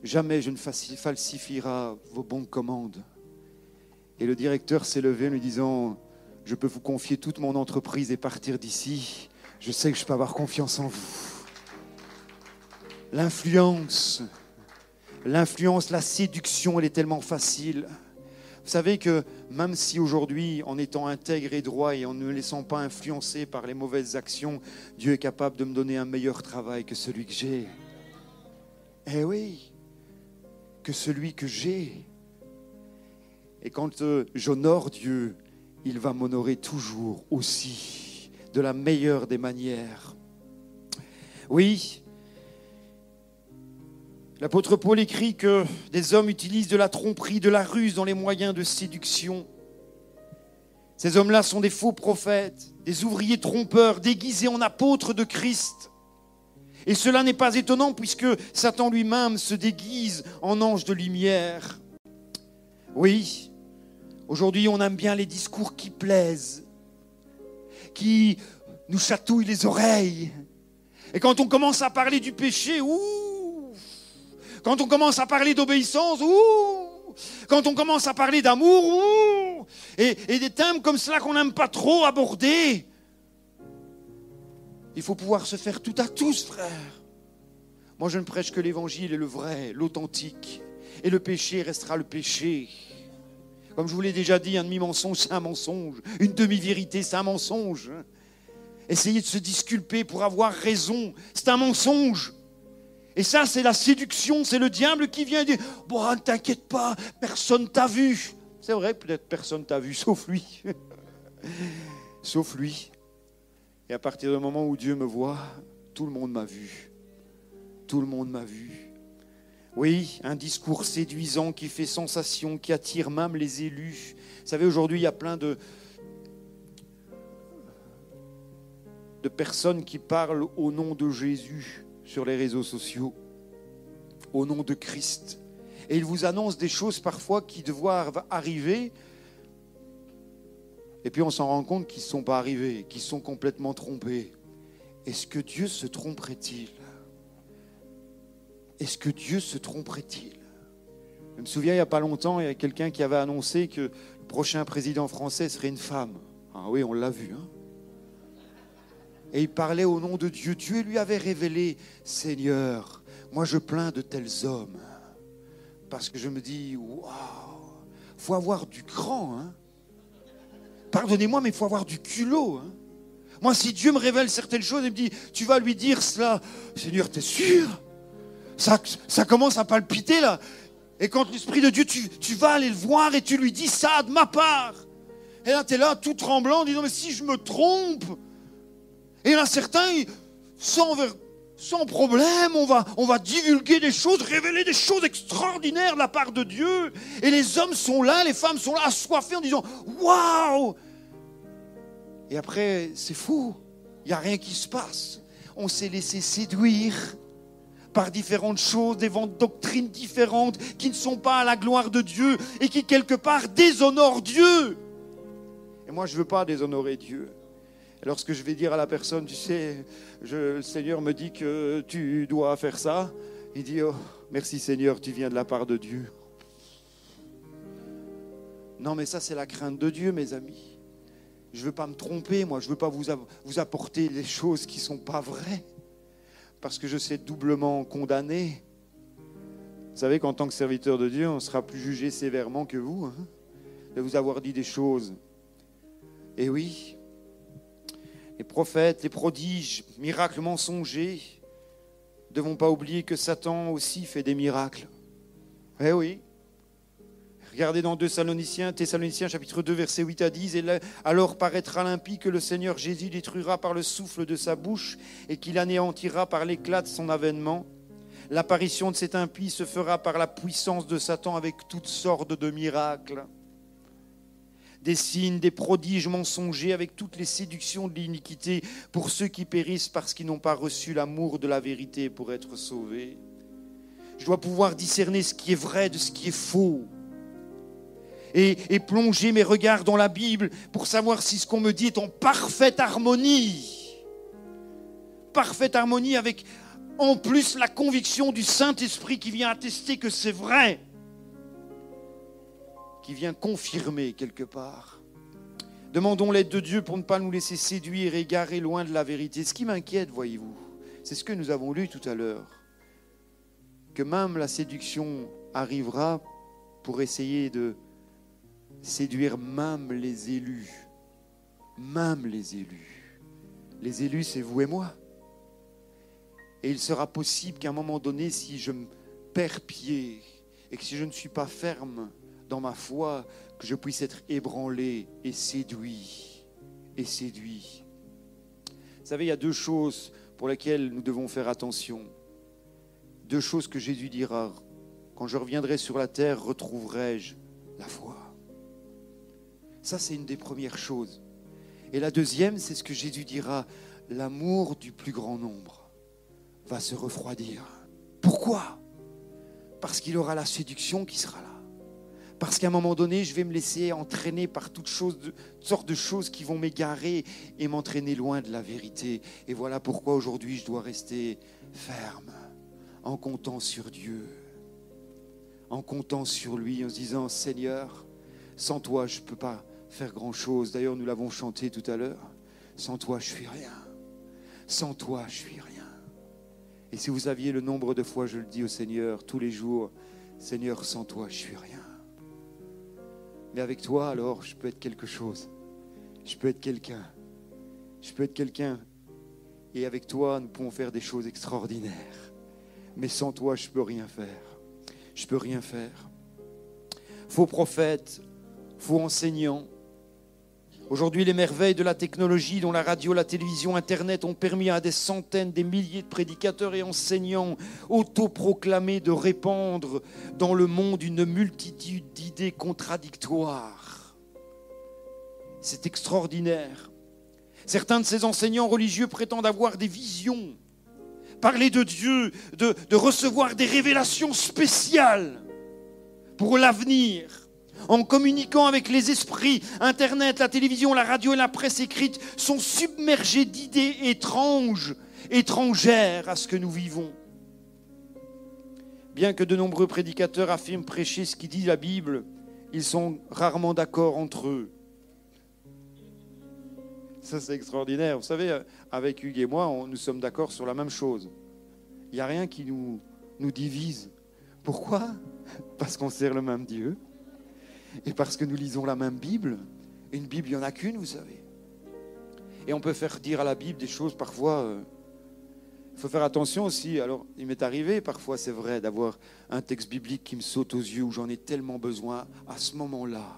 Jamais je ne falsifierai vos bons de commande. Et le directeur s'est levé en lui disant, je peux vous confier toute mon entreprise et partir d'ici. Je sais que je peux avoir confiance en vous. L'influence, la séduction, elle est tellement facile. Vous savez que même si aujourd'hui, en étant intègre et droit et en ne me laissant pas influencer par les mauvaises actions, Dieu est capable de me donner un meilleur travail que celui que j'ai. Eh oui, que celui que j'ai. Et quand j'honore Dieu, il va m'honorer toujours aussi, de la meilleure des manières. Oui, l'apôtre Paul écrit que des hommes utilisent de la tromperie, de la ruse dans les moyens de séduction. Ces hommes-là sont des faux prophètes, des ouvriers trompeurs, déguisés en apôtres de Christ. Et cela n'est pas étonnant puisque Satan lui-même se déguise en ange de lumière. Oui, aujourd'hui on aime bien les discours qui plaisent, qui nous chatouillent les oreilles. Et quand on commence à parler du péché, quand on commence à parler d'obéissance, quand on commence à parler d'amour, et des thèmes comme cela qu'on n'aime pas trop aborder, il faut pouvoir se faire tout à tous, frère. Moi, je ne prêche que l'évangile est le vrai, l'authentique. Et le péché restera le péché. Comme je vous l'ai déjà dit, un demi-mensonge, c'est un mensonge. Une demi-vérité, c'est un mensonge. Essayer de se disculper pour avoir raison, c'est un mensonge. Et ça, c'est la séduction, c'est le diable qui vient dire « Bon, ne t'inquiète pas, personne t'a vu. » C'est vrai, peut-être personne t'a vu, sauf lui. Sauf lui. Et à partir du moment où Dieu me voit, tout le monde m'a vu. Tout le monde m'a vu. Oui, un discours séduisant qui fait sensation, qui attire même les élus. Vous savez, aujourd'hui, il y a plein de personnes qui parlent au nom de Jésus sur les réseaux sociaux, au nom de Christ. Et ils vous annoncent des choses parfois qui doivent arriver, et puis on s'en rend compte qu'ils ne sont pas arrivés, qu'ils sont complètement trompés. Est-ce que Dieu se tromperait-il ? Est-ce que Dieu se tromperait-il ? Je me souviens, il n'y a pas longtemps, il y a quelqu'un qui avait annoncé que le prochain président français serait une femme. Ah oui, on l'a vu, hein ? Et il parlait au nom de Dieu. Dieu lui avait révélé, Seigneur, moi je plains de tels hommes. Parce que je me dis, waouh, il faut avoir du cran. Hein. Pardonnez-moi, mais il faut avoir du culot. Hein. Moi, si Dieu me révèle certaines choses, il me dit, tu vas lui dire cela. Seigneur, t'es sûr ? Ça commence à palpiter là. Et quand l'Esprit de Dieu, tu vas aller le voir et tu lui dis ça de ma part. Et là, tu es là tout tremblant, en disant, mais si je me trompe. Et il y en a certains, sans problème, on va divulguer des choses, révéler des choses extraordinaires de la part de Dieu. Et les hommes sont là, les femmes sont là, assoiffés en disant « Waouh !» Et après, c'est fou, il n'y a rien qui se passe. On s'est laissé séduire par différentes choses, des doctrines différentes qui ne sont pas à la gloire de Dieu et qui quelque part déshonorent Dieu. Et moi, je ne veux pas déshonorer Dieu. Lorsque je vais dire à la personne, tu sais, le Seigneur me dit que tu dois faire ça, il dit, oh, merci Seigneur, tu viens de la part de Dieu. Non, mais ça, c'est la crainte de Dieu, mes amis. Je ne veux pas me tromper, moi, je ne veux pas vous apporter des choses qui ne sont pas vraies, parce que je sais doublement condamné. Vous savez qu'en tant que serviteur de Dieu, on sera plus jugé sévèrement que vous, hein, de vous avoir dit des choses. Et oui, les prophètes, les prodiges, miracles mensongers, ne devons pas oublier que Satan aussi fait des miracles. Eh oui. Regardez dans Thessaloniciens chapitre 2, versets 8 à 10. « Et là, alors paraîtra l'impie que le Seigneur Jésus détruira par le souffle de sa bouche et qu'il anéantira par l'éclat de son avènement. L'apparition de cet impie se fera par la puissance de Satan avec toutes sortes de miracles. Des signes, des prodiges mensongers avec toutes les séductions de l'iniquité pour ceux qui périssent parce qu'ils n'ont pas reçu l'amour de la vérité pour être sauvés. Je dois pouvoir discerner ce qui est vrai de ce qui est faux et plonger mes regards dans la Bible pour savoir si ce qu'on me dit est en parfaite harmonie. Parfaite harmonie avec en plus la conviction du Saint-Esprit qui vient attester que c'est vrai, qui vient confirmer quelque part. Demandons l'aide de Dieu pour ne pas nous laisser séduire et égarer loin de la vérité. Ce qui m'inquiète, voyez-vous, c'est ce que nous avons lu tout à l'heure, que même la séduction arrivera pour essayer de séduire même les élus. Même les élus. Les élus, c'est vous et moi. Et il sera possible qu'à un moment donné, si je me perds pied et que si je ne suis pas ferme dans ma foi, que je puisse être ébranlé et séduit. Et séduit. Vous savez, il y a deux choses pour lesquelles nous devons faire attention. Deux choses que Jésus dira. Quand je reviendrai sur la terre, retrouverai-je la foi? Ça, c'est une des premières choses. Et la deuxième, c'est ce que Jésus dira. L'amour du plus grand nombre va se refroidir. Pourquoi? Parce qu'il aura la séduction qui sera là. Parce qu'à un moment donné, je vais me laisser entraîner par toutes sortes de choses qui vont m'égarer et m'entraîner loin de la vérité. Et voilà pourquoi aujourd'hui, je dois rester ferme, en comptant sur Dieu, en comptant sur lui, en se disant, Seigneur, sans toi, je ne peux pas faire grand-chose. D'ailleurs, nous l'avons chanté tout à l'heure. Sans toi, je suis rien. Sans toi, je suis rien. Et si vous aviez le nombre de fois, je le dis au Seigneur, tous les jours, Seigneur, sans toi, je suis rien. Mais avec toi, alors, je peux être quelque chose. Je peux être quelqu'un. Je peux être quelqu'un. Et avec toi, nous pouvons faire des choses extraordinaires. Mais sans toi, je ne peux rien faire. Je ne peux rien faire. Faux prophètes, faux enseignants. Aujourd'hui, les merveilles de la technologie, dont la radio, la télévision, Internet, ont permis à des centaines, des milliers de prédicateurs et enseignants autoproclamés de répandre dans le monde une multitude d'idées contradictoires. C'est extraordinaire. Certains de ces enseignants religieux prétendent avoir des visions, parler de Dieu, de recevoir des révélations spéciales pour l'avenir. En communiquant avec les esprits, Internet, la télévision, la radio et la presse écrite sont submergés d'idées étranges, étrangères à ce que nous vivons. Bien que de nombreux prédicateurs affirment prêcher ce qui dit la Bible, ils sont rarement d'accord entre eux. Ça, c'est extraordinaire. Vous savez, avec Hugues et moi, nous sommes d'accord sur la même chose. Il n'y a rien qui nous divise. Pourquoi? Parce qu'on sert le même Dieu. Et parce que nous lisons la même Bible. Une Bible, il n'y en a qu'une, vous savez. Et on peut faire dire à la Bible des choses parfois. Il faut faire attention aussi. Alors, il m'est arrivé parfois, c'est vrai, d'avoir un texte biblique qui me saute aux yeux où j'en ai tellement besoin à ce moment-là.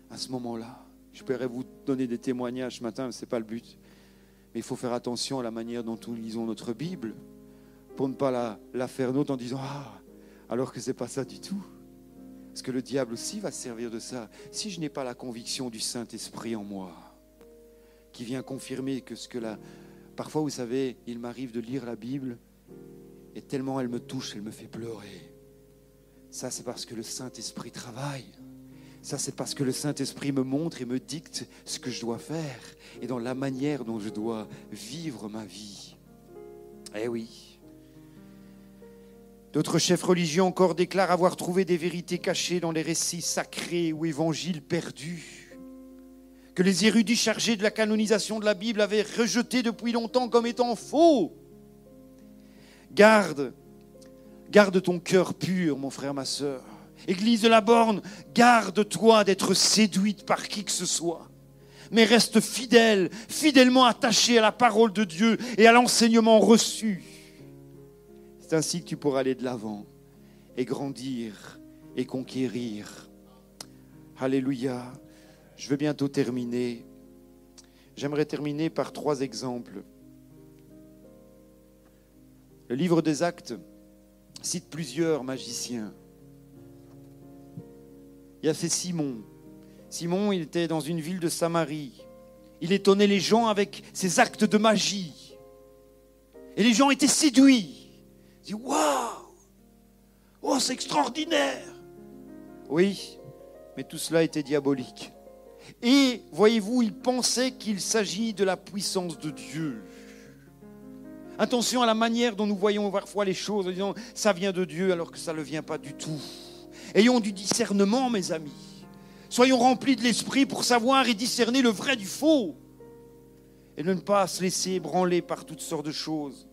À ce moment-là. Je pourrais vous donner des témoignages ce matin, mais ce n'est pas le but. Mais il faut faire attention à la manière dont nous lisons notre Bible pour ne pas la faire nôtre en disant « Ah !» alors que ce n'est pas ça du tout. Parce que le diable aussi va se servir de ça. Si je n'ai pas la conviction du Saint-Esprit en moi, qui vient confirmer que ce que parfois, vous savez, il m'arrive de lire la Bible et tellement elle me touche, elle me fait pleurer. Ça, c'est parce que le Saint-Esprit travaille. Ça, c'est parce que le Saint-Esprit me montre et me dicte ce que je dois faire et dans la manière dont je dois vivre ma vie. Eh oui. D'autres chefs religieux encore déclarent avoir trouvé des vérités cachées dans les récits sacrés ou évangiles perdus, que les érudits chargés de la canonisation de la Bible avaient rejeté depuis longtemps comme étant faux. Garde ton cœur pur, mon frère, ma sœur. Église de la Borne, garde-toi d'être séduite par qui que ce soit. Mais reste fidèle, fidèlement attaché à la parole de Dieu et à l'enseignement reçu. C'est ainsi que tu pourras aller de l'avant et grandir et conquérir. Alléluia. Je veux bientôt terminer. J'aimerais terminer par 3 exemples. Le livre des Actes cite plusieurs magiciens. Il y a fait Simon. Simon, il était dans une ville de Samarie. Il étonnait les gens avec ses actes de magie. Et les gens étaient séduits. Ils disent, waouh! Oh, c'est extraordinaire! Oui, mais tout cela était diabolique. Et, voyez-vous, ils pensaient qu'il s'agit de la puissance de Dieu. Attention à la manière dont nous voyons parfois les choses, en disant, ça vient de Dieu alors que ça ne vient pas du tout. Ayons du discernement, mes amis. Soyons remplis de l'esprit pour savoir et discerner le vrai du faux. Et ne pas se laisser ébranler par toutes sortes de choses.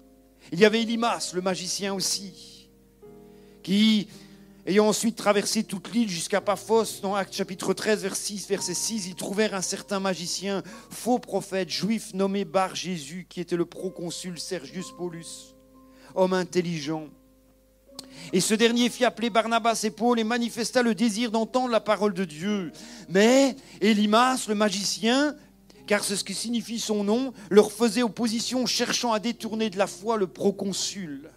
Il y avait Élimas, le magicien aussi, qui, ayant ensuite traversé toute l'île jusqu'à Paphos, dans Actes chapitre 13, verset 6, ils trouvèrent un certain magicien, faux prophète, juif, nommé Bar Jésus, qui était le proconsul Sergius Paulus. homme intelligent. Et ce dernier fit appeler Barnabas et Paul et manifesta le désir d'entendre la parole de Dieu. Mais Élymas, le magicien, car c'est ce qui signifie son nom, leur faisait opposition, cherchant à détourner de la foi le proconsul.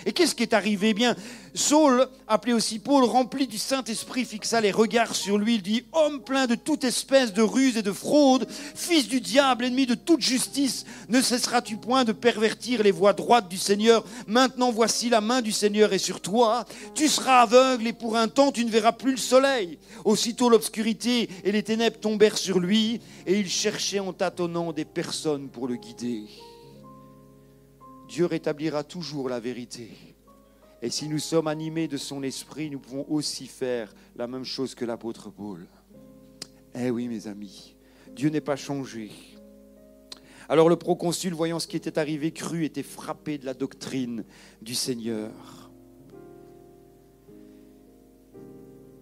Et qu'est-ce qui est arrivé ? Eh bien, Saul, appelé aussi Paul, rempli du Saint-Esprit, fixa les regards sur lui. Il dit : homme plein de toute espèce de ruse et de fraude, fils du diable, ennemi de toute justice, ne cesseras-tu point de pervertir les voies droites du Seigneur ? Maintenant, voici la main du Seigneur est sur toi. Tu seras aveugle et pour un temps, tu ne verras plus le soleil. Aussitôt, l'obscurité et les ténèbres tombèrent sur lui et il cherchait en tâtonnant des personnes pour le guider. Dieu rétablira toujours la vérité. Et si nous sommes animés de son esprit, nous pouvons aussi faire la même chose que l'apôtre Paul. Eh oui, mes amis, Dieu n'est pas changé. Alors le proconsul, voyant ce qui était arrivé, crut, était frappé de la doctrine du Seigneur.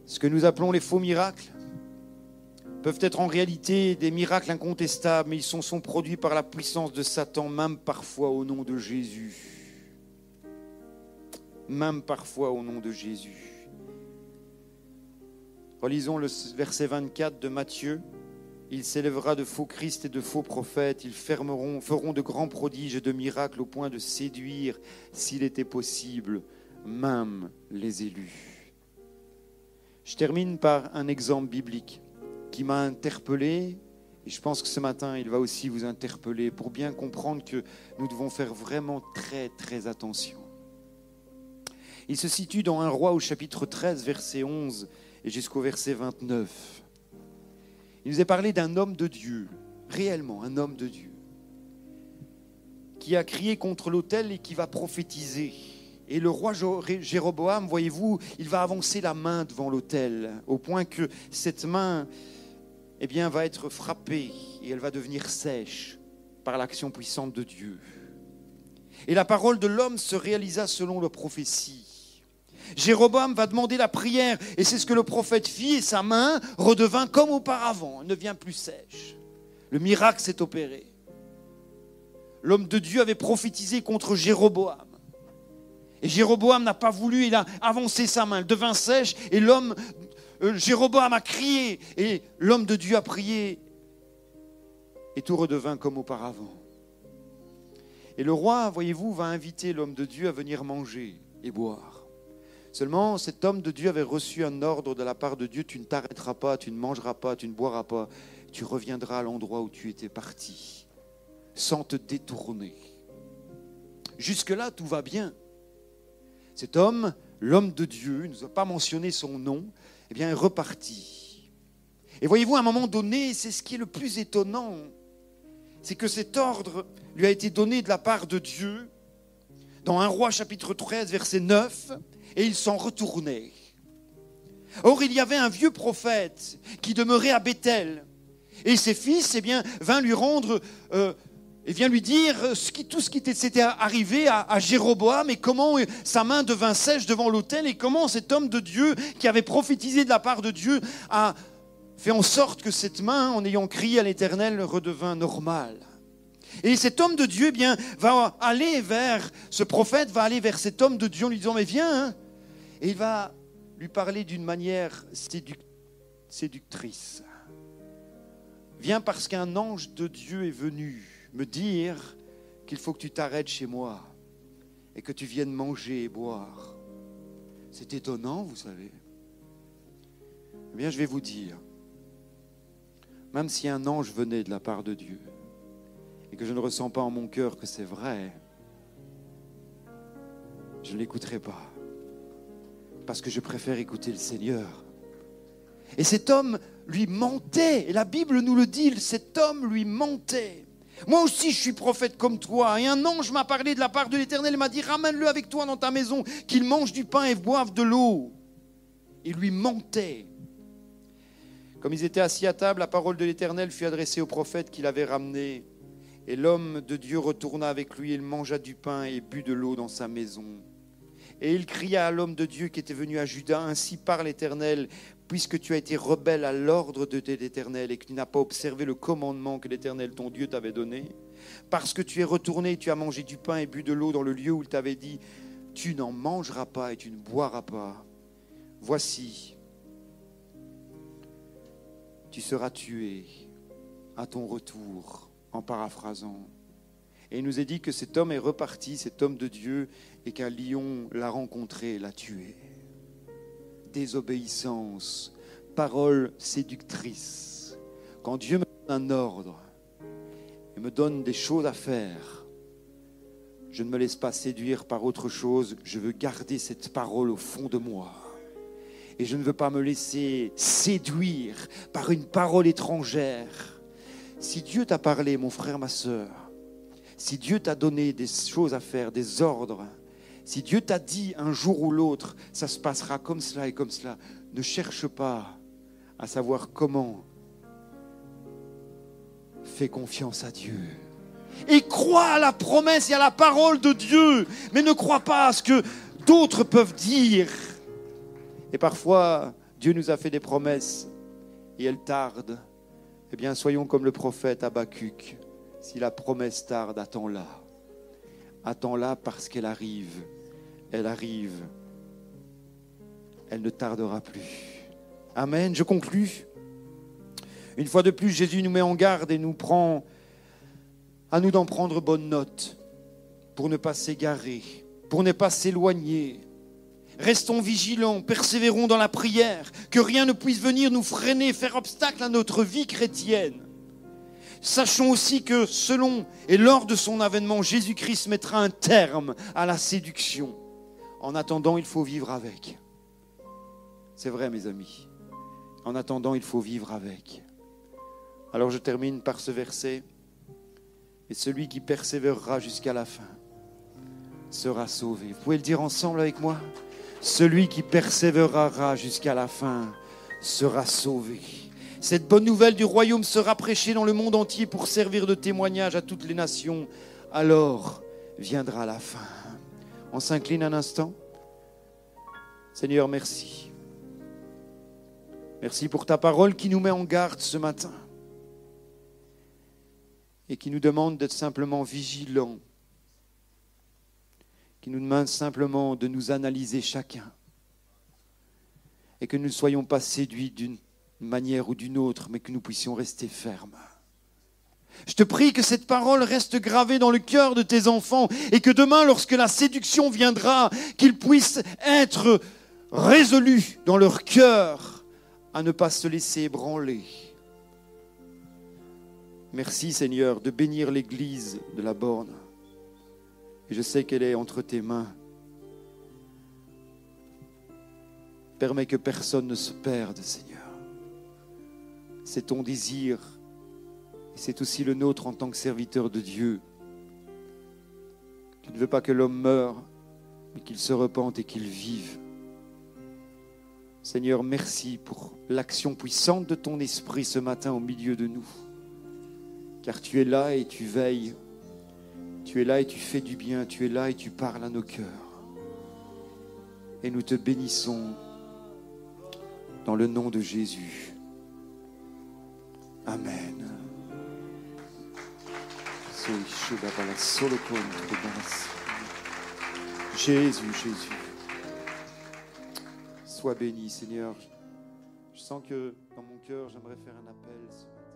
Ce que nous appelons les faux miracles peuvent être en réalité des miracles incontestables, mais ils sont produits par la puissance de Satan, même parfois au nom de Jésus. Même parfois au nom de Jésus. Relisons le verset 24 de Matthieu. Il s'élèvera de faux Christ et de faux prophètes. Ils feront de grands prodiges et de miracles au point de séduire, s'il était possible, même les élus. Je termine par un exemple biblique qui m'a interpellé, et je pense que ce matin, il va aussi vous interpeller pour bien comprendre que nous devons faire vraiment très, très attention. Il se situe dans 1 Roi au chapitre 13, verset 11 et jusqu'au verset 29. Il nous est parlé d'un homme de Dieu, réellement un homme de Dieu, qui a crié contre l'autel et qui va prophétiser. Et le roi Jéroboam, voyez-vous, il va avancer la main devant l'autel, au point que cette main va être frappée et elle va devenir sèche par l'action puissante de Dieu. Et la parole de l'homme se réalisa selon la prophétie. Jéroboam va demander la prière et c'est ce que le prophète fit et sa main redevint comme auparavant, elle ne devient plus sèche. Le miracle s'est opéré. L'homme de Dieu avait prophétisé contre Jéroboam. Et Jéroboam n'a pas voulu, il a avancé sa main, elle devint sèche et Jéroboam a crié et l'homme de Dieu a prié et tout redevint comme auparavant. Et le roi, voyez-vous, va inviter l'homme de Dieu à venir manger et boire. Seulement, cet homme de Dieu avait reçu un ordre de la part de Dieu : tu ne t'arrêteras pas, tu ne mangeras pas, tu ne boiras pas, tu reviendras à l'endroit où tu étais parti, sans te détourner. Jusque-là, tout va bien. Cet homme, l'homme de Dieu, il ne nous a pas mentionné son nom, est reparti. Et voyez-vous, à un moment donné, c'est ce qui est le plus étonnant, c'est que cet ordre lui a été donné de la part de Dieu, dans 1 Roi chapitre 13, verset 9, et il s'en retournait. Or, il y avait un vieux prophète qui demeurait à Béthel, et ses fils, vint lui rendre... et vient lui dire tout ce qui s'était arrivé à Jéroboam et comment sa main devint sèche devant l'autel et comment cet homme de Dieu qui avait prophétisé de la part de Dieu a fait en sorte que cette main, en ayant crié à l'Éternel, redevint normale. Et cet homme de Dieu va aller vers, ce prophète va aller vers cet homme de Dieu en lui disant : mais viens, hein. Et il va lui parler d'une manière séductrice. Viens parce qu'un ange de Dieu est venu me dire qu'il faut que tu t'arrêtes chez moi et que tu viennes manger et boire. C'est étonnant, vous savez. Je vais vous dire, même si un ange venait de la part de Dieu et que je ne ressens pas en mon cœur que c'est vrai, je ne l'écouterai pas parce que je préfère écouter le Seigneur. Et cet homme lui mentait, et la Bible nous le dit, cet homme lui mentait. Moi aussi je suis prophète comme toi et un ange m'a parlé de la part de l'Éternel et m'a dit : ramène-le avec toi dans ta maison, qu'il mange du pain et boive de l'eau. Il lui mentait. Comme ils étaient assis à table, la parole de l'Éternel fut adressée au prophète qui l'avait ramené. Et l'homme de Dieu retourna avec lui, il mangea du pain et but de l'eau dans sa maison. Et il cria à l'homme de Dieu qui était venu à Juda, ainsi parle l'Éternel, puisque tu as été rebelle à l'ordre de l'Éternel et que tu n'as pas observé le commandement que l'Éternel ton Dieu t'avait donné, parce que tu es retourné et tu as mangé du pain et bu de l'eau dans le lieu où il t'avait dit, tu n'en mangeras pas et tu ne boiras pas. Voici, tu seras tué à ton retour, en paraphrasant. Et il nous est dit que cet homme est reparti, cet homme de Dieu, et qu'un lion l'a rencontré et l'a tué. Désobéissance, parole séductrice. Quand Dieu me donne un ordre et me donne des choses à faire, je ne me laisse pas séduire par autre chose, je veux garder cette parole au fond de moi. Et je ne veux pas me laisser séduire par une parole étrangère. Si Dieu t'a parlé, mon frère, ma sœur, si Dieu t'a donné des choses à faire, des ordres, si Dieu t'a dit un jour ou l'autre, ça se passera comme cela et comme cela, ne cherche pas à savoir comment. Fais confiance à Dieu. Et crois à la promesse et à la parole de Dieu, mais ne crois pas à ce que d'autres peuvent dire. Et parfois, Dieu nous a fait des promesses et elles tardent. Eh bien, soyons comme le prophète Habakkuk. Si la promesse tarde, attends-la. Attends-la parce qu'elle arrive. Elle arrive. Elle ne tardera plus. Amen. Je conclus. Une fois de plus, Jésus nous met en garde et nous prend à nous d'en prendre bonne note pour ne pas s'égarer, pour ne pas s'éloigner. Restons vigilants, persévérons dans la prière, que rien ne puisse venir nous freiner, faire obstacle à notre vie chrétienne. Sachons aussi que selon et lors de son avènement, Jésus-Christ mettra un terme à la séduction. En attendant, il faut vivre avec. C'est vrai, mes amis. En attendant, il faut vivre avec. Alors je termine par ce verset. Et celui qui persévérera jusqu'à la fin sera sauvé. Vous pouvez le dire ensemble avec moi? Celui qui persévérera jusqu'à la fin sera sauvé. Cette bonne nouvelle du royaume sera prêchée dans le monde entier pour servir de témoignage à toutes les nations. Alors viendra la fin. On s'incline un instant. Seigneur, merci. Merci pour ta parole qui nous met en garde ce matin et qui nous demande d'être simplement vigilants, qui nous demande simplement de nous analyser chacun et que nous ne soyons pas séduits d'une manière ou d'une autre, mais que nous puissions rester fermes. Je te prie que cette parole reste gravée dans le cœur de tes enfants et que demain, lorsque la séduction viendra, qu'ils puissent être résolus dans leur cœur à ne pas se laisser ébranler. Merci Seigneur de bénir l'église de la Borne. Et je sais qu'elle est entre tes mains. Permets que personne ne se perde, Seigneur. C'est ton désir. Et c'est aussi le nôtre en tant que serviteur de Dieu. Tu ne veux pas que l'homme meure, mais qu'il se repente et qu'il vive. Seigneur, merci pour l'action puissante de ton esprit ce matin au milieu de nous. Car tu es là et tu veilles. Tu es là et tu fais du bien. Tu es là et tu parles à nos cœurs. Et nous te bénissons dans le nom de Jésus. Amen. Jésus, Jésus. Sois béni, Seigneur. Je sens que dans mon cœur, j'aimerais faire un appel ce matin.